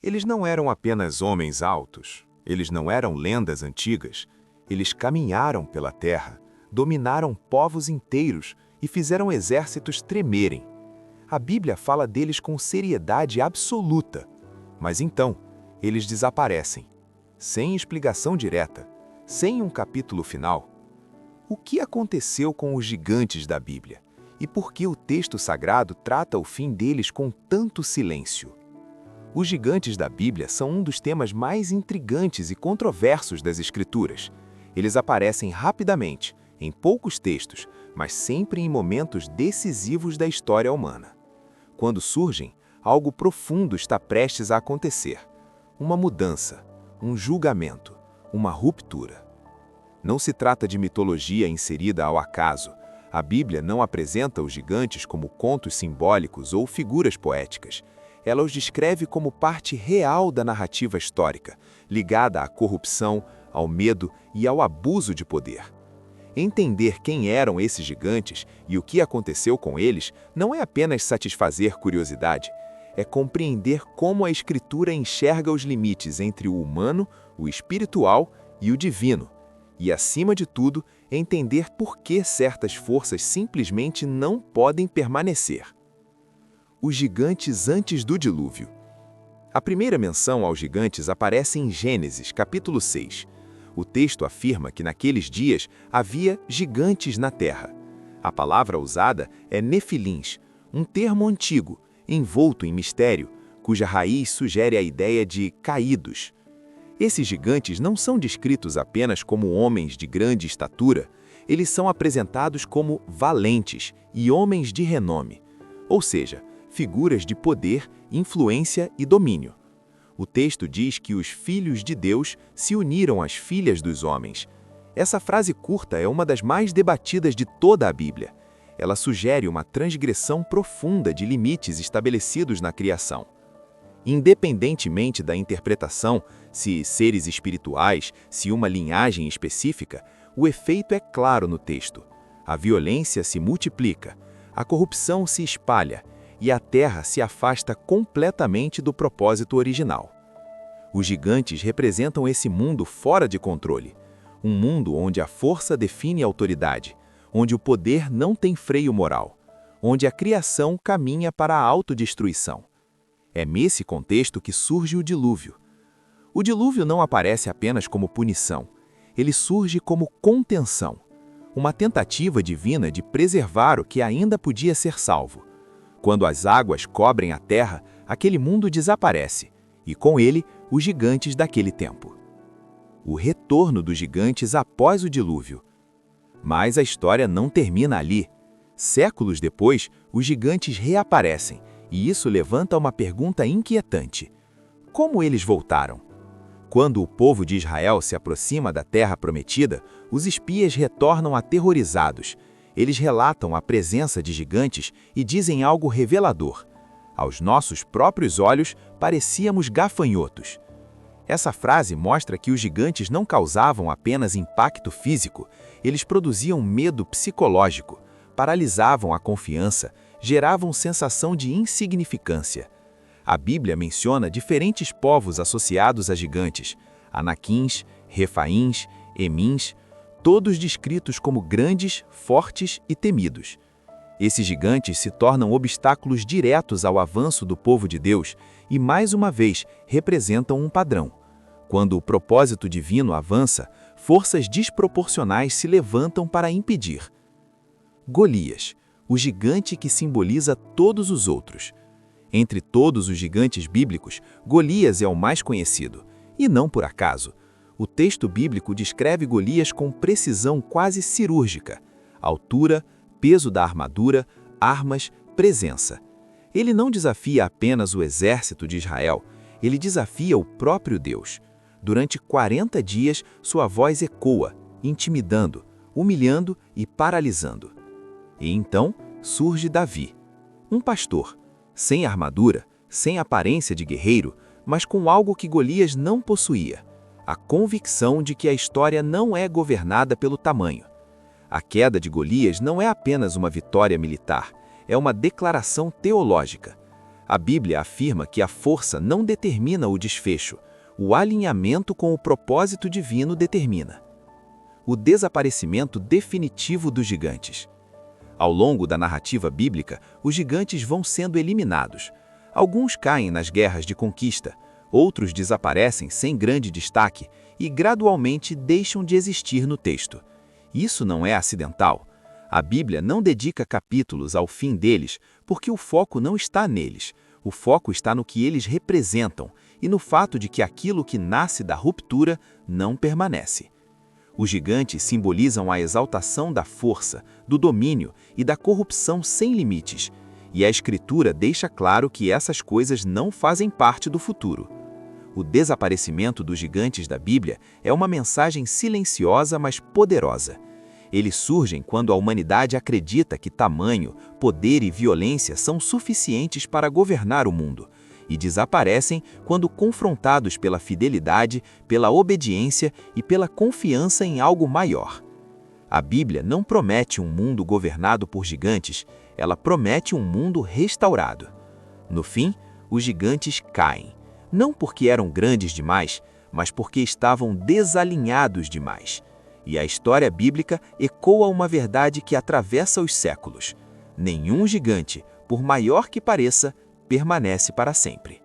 Eles não eram apenas homens altos, eles não eram lendas antigas, eles caminharam pela terra, dominaram povos inteiros e fizeram exércitos tremerem. A Bíblia fala deles com seriedade absoluta, mas então eles desaparecem, sem explicação direta, sem um capítulo final. O que aconteceu com os gigantes da Bíblia? E por que o texto sagrado trata o fim deles com tanto silêncio? Os gigantes da Bíblia são um dos temas mais intrigantes e controversos das Escrituras. Eles aparecem rapidamente, em poucos textos, mas sempre em momentos decisivos da história humana. Quando surgem, algo profundo está prestes a acontecer. Uma mudança, um julgamento, uma ruptura. Não se trata de mitologia inserida ao acaso. A Bíblia não apresenta os gigantes como contos simbólicos ou figuras poéticas. Ela os descreve como parte real da narrativa histórica, ligada à corrupção, ao medo e ao abuso de poder. Entender quem eram esses gigantes e o que aconteceu com eles não é apenas satisfazer curiosidade, é compreender como a Escritura enxerga os limites entre o humano, o espiritual e o divino, e, acima de tudo, entender por que certas forças simplesmente não podem permanecer. Os gigantes antes do dilúvio. A primeira menção aos gigantes aparece em Gênesis, capítulo 6. O texto afirma que naqueles dias havia gigantes na terra. A palavra usada é nefilins, um termo antigo, envolto em mistério, cuja raiz sugere a ideia de caídos. Esses gigantes não são descritos apenas como homens de grande estatura, eles são apresentados como valentes e homens de renome, ou seja, figuras de poder, influência e domínio. O texto diz que os filhos de Deus se uniram às filhas dos homens. Essa frase curta é uma das mais debatidas de toda a Bíblia. Ela sugere uma transgressão profunda de limites estabelecidos na criação. Independentemente da interpretação, se seres espirituais, se uma linhagem específica, o efeito é claro no texto. A violência se multiplica, a corrupção se espalha, e a terra se afasta completamente do propósito original. Os gigantes representam esse mundo fora de controle, um mundo onde a força define a autoridade, onde o poder não tem freio moral, onde a criação caminha para a autodestruição. É nesse contexto que surge o dilúvio. O dilúvio não aparece apenas como punição, ele surge como contenção, uma tentativa divina de preservar o que ainda podia ser salvo. Quando as águas cobrem a terra, aquele mundo desaparece, e com ele, os gigantes daquele tempo. O retorno dos gigantes após o dilúvio. Mas a história não termina ali. Séculos depois, os gigantes reaparecem, e isso levanta uma pergunta inquietante. Como eles voltaram? Quando o povo de Israel se aproxima da terra prometida, os espias retornam aterrorizados. Eles relatam a presença de gigantes e dizem algo revelador. Aos nossos próprios olhos, parecíamos gafanhotos. Essa frase mostra que os gigantes não causavam apenas impacto físico, eles produziam medo psicológico, paralisavam a confiança, geravam sensação de insignificância. A Bíblia menciona diferentes povos associados a gigantes: Anaquins, Refaíns, Emins, todos descritos como grandes, fortes e temidos. Esses gigantes se tornam obstáculos diretos ao avanço do povo de Deus e, mais uma vez, representam um padrão. Quando o propósito divino avança, forças desproporcionais se levantam para impedir. Golias, o gigante que simboliza todos os outros. Entre todos os gigantes bíblicos, Golias é o mais conhecido, e não por acaso. O texto bíblico descreve Golias com precisão quase cirúrgica: altura, peso da armadura, armas, presença. Ele não desafia apenas o exército de Israel, ele desafia o próprio Deus. Durante 40 dias, sua voz ecoa, intimidando, humilhando e paralisando. E então surge Davi, um pastor, sem armadura, sem aparência de guerreiro, mas com algo que Golias não possuía: a convicção de que a história não é governada pelo tamanho. A queda de Golias não é apenas uma vitória militar, é uma declaração teológica. A Bíblia afirma que a força não determina o desfecho, o alinhamento com o propósito divino determina. O desaparecimento definitivo dos gigantes. Ao longo da narrativa bíblica, os gigantes vão sendo eliminados. Alguns caem nas guerras de conquista, outros desaparecem sem grande destaque e gradualmente deixam de existir no texto. Isso não é acidental. A Bíblia não dedica capítulos ao fim deles, porque o foco não está neles. O foco está no que eles representam e no fato de que aquilo que nasce da ruptura não permanece. Os gigantes simbolizam a exaltação da força, do domínio e da corrupção sem limites, e a Escritura deixa claro que essas coisas não fazem parte do futuro. O desaparecimento dos gigantes da Bíblia é uma mensagem silenciosa, mas poderosa. Eles surgem quando a humanidade acredita que tamanho, poder e violência são suficientes para governar o mundo, e desaparecem quando confrontados pela fidelidade, pela obediência e pela confiança em algo maior. A Bíblia não promete um mundo governado por gigantes, ela promete um mundo restaurado. No fim, os gigantes caem, não porque eram grandes demais, mas porque estavam desalinhados demais. E a história bíblica ecoa uma verdade que atravessa os séculos. Nenhum gigante, por maior que pareça, permanece para sempre.